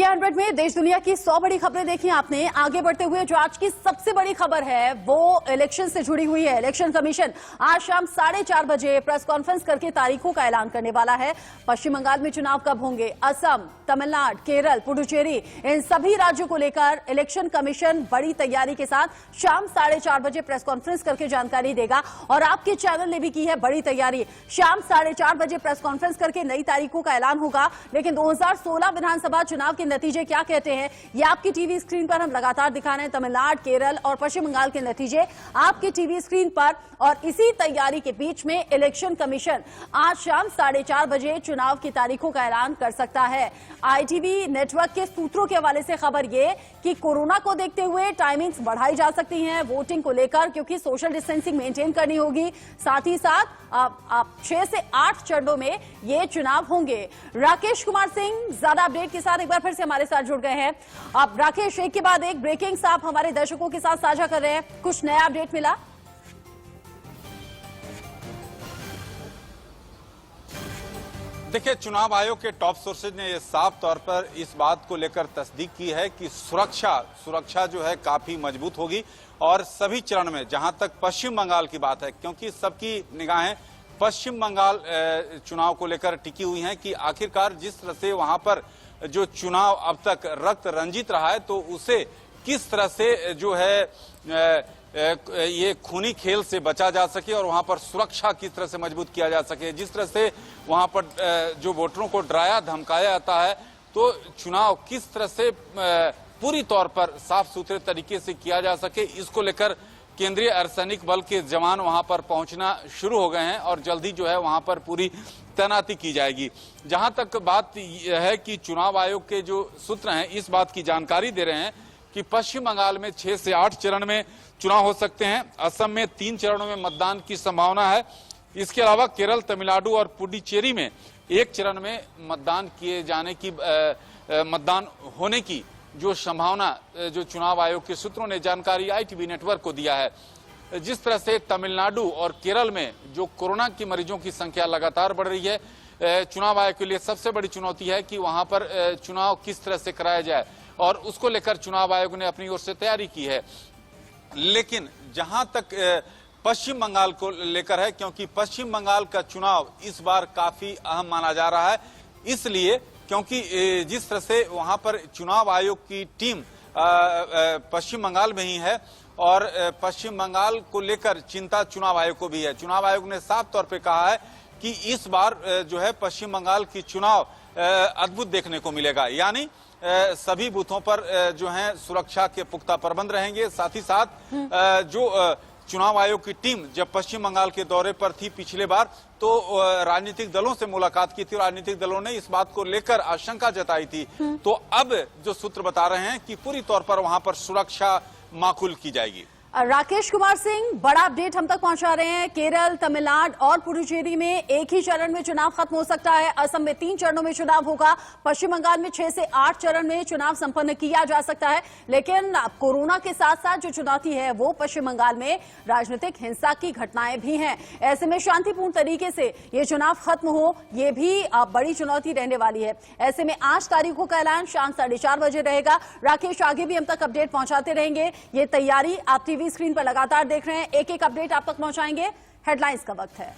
India 100 में देश दुनिया की 100 बड़ी खबरें देखी आपने। आगे बढ़ते हुए जो आज की सबसे बड़ी खबर है वो इलेक्शन से जुड़ी हुई है। इलेक्शन कमीशन आज शाम 4:30 बजे प्रेस कॉन्फ्रेंस करके तारीखों का ऐलान करने वाला है। पश्चिम बंगाल में चुनाव कब होंगे, असम, तमिलनाडु, केरल, पुडुचेरी, इन सभी राज्यों को लेकर इलेक्शन कमीशन बड़ी तैयारी के साथ शाम 4:30 बजे प्रेस कॉन्फ्रेंस करके जानकारी देगा। और आपके चैनल ने भी की है बड़ी तैयारी। शाम 4:30 बजे प्रेस कॉन्फ्रेंस करके नई तारीखों का ऐलान होगा। लेकिन 2016 विधानसभा चुनाव के नतीजे क्या कहते हैं ये आपकी टीवी स्क्रीन पर हम लगातार दिखा रहे हैं। तमिलनाडु, केरल और पश्चिम बंगाल के नतीजे आपकी टीवी स्क्रीन पर। और इसी तैयारी के बीच में इलेक्शन कमीशन आज शाम 4:30 बजे चुनाव की तारीखों का ऐलान कर सकता है। आईटीवी नेटवर्क के सूत्रों के हवाले से खबर ये कि कोरोना को देखते हुए टाइमिंग्स बढ़ाई जा सकती हैं वोटिंग को लेकर, क्योंकि सोशल डिस्टेंसिंग मेंटेन करनी होगी। साथ ही साथ 6 से 8 चरणों में ये चुनाव होंगे। राकेश कुमार सिंह ज्यादा अपडेट के साथ एक बार फिर से हमारे साथ जुड़ गए हैं। अब राकेश, एक के बाद एक ब्रेकिंग्स आप हमारे दर्शकों के साथ साझा कर रहे हैं, कुछ नया अपडेट मिला? देखिए, चुनाव आयोग के टॉप सोर्सेज ने यह साफ तौर पर इस बात को लेकर तस्दीक की है कि सुरक्षा जो है काफी मजबूत होगी। और सभी चरण में, जहां तक पश्चिम बंगाल की बात है, क्योंकि सबकी निगाहें पश्चिम बंगाल चुनाव को लेकर टिकी हुई हैं कि आखिरकार जिस तरह से वहां पर जो चुनाव अब तक रक्त रंजित रहा है, तो उसे किस तरह से जो है ये खूनी खेल से बचा जा सके और वहां पर सुरक्षा किस तरह से मजबूत किया जा सके। जिस तरह से वहां पर जो वोटरों को डराया धमकाया जाता है, तो चुनाव किस तरह से पूरी तौर पर साफ सुथरे तरीके से किया जा सके, इसको लेकर केंद्रीय अर्धसैनिक बल के जवान वहां पर पहुंचना शुरू हो गए हैं और जल्दी जो है वहां पर पूरी तैनाती की जाएगी। जहां तक बात यह है कि चुनाव आयोग के जो सूत्र हैं इस बात की जानकारी दे रहे हैं कि पश्चिम बंगाल में 6 से 8 चरण में चुनाव हो सकते हैं। असम में 3 चरणों में मतदान की संभावना है। इसके अलावा केरल, तमिलनाडु और पुडुचेरी में 1 चरण में मतदान किए जाने की मतदान होने की जो संभावना जो चुनाव आयोग के सूत्रों ने जानकारी आईटीवी नेटवर्क को दिया है। जिस तरह से तमिलनाडु और केरल में जो कोरोना की मरीजों की संख्या लगातार बढ़ रही है, चुनाव आयोग के लिए सबसे बड़ी चुनौती है कि वहां पर चुनाव किस तरह से कराया जाए और उसको लेकर चुनाव आयोग ने अपनी ओर से तैयारी की है। लेकिन जहां तक पश्चिम बंगाल को लेकर है, क्योंकि पश्चिम बंगाल का चुनाव इस बार काफी अहम माना जा रहा है, इसलिए क्योंकि जिस तरह से वहां पर चुनाव आयोग की टीम पश्चिम बंगाल में ही है और पश्चिम बंगाल को लेकर चिंता चुनाव आयोग को भी है। चुनाव आयोग ने साफ तौर पे कहा है कि इस बार जो है पश्चिम बंगाल की चुनाव अद्भुत देखने को मिलेगा। यानी सभी बूथों पर जो है सुरक्षा के पुख्ता प्रबंध रहेंगे। साथ ही साथ जो चुनाव आयोग की टीम जब पश्चिम बंगाल के दौरे पर थी पिछले बार, तो राजनीतिक दलों से मुलाकात की थी और राजनीतिक दलों ने इस बात को लेकर आशंका जताई थी। तो अब जो सूत्र बता रहे हैं कि पूरी तौर पर वहां पर सुरक्षा माकूल की जाएगी। राकेश कुमार सिंह बड़ा अपडेट हम तक पहुंचा रहे हैं। केरल, तमिलनाडु और पुडुचेरी में एक ही चरण में चुनाव खत्म हो सकता है। असम में 3 चरणों में चुनाव होगा। पश्चिम बंगाल में 6 से 8 चरण में चुनाव संपन्न किया जा सकता है। लेकिन कोरोना के साथ साथ जो चुनौती है वो पश्चिम बंगाल में राजनीतिक हिंसा की घटनाएं भी हैं। ऐसे में शांतिपूर्ण तरीके से ये चुनाव खत्म हो, ये भी बड़ी चुनौती रहने वाली है। ऐसे में 8 तारीखों का ऐलान शाम 4:30 बजे रहेगा। राकेश, आगे भी हम तक अपडेट पहुंचाते रहेंगे। ये तैयारी आप टीवी स्क्रीन पर लगातार देख रहे हैं, एक एक अपडेट आप तक पहुंचाएंगे। हेडलाइंस का वक्त है।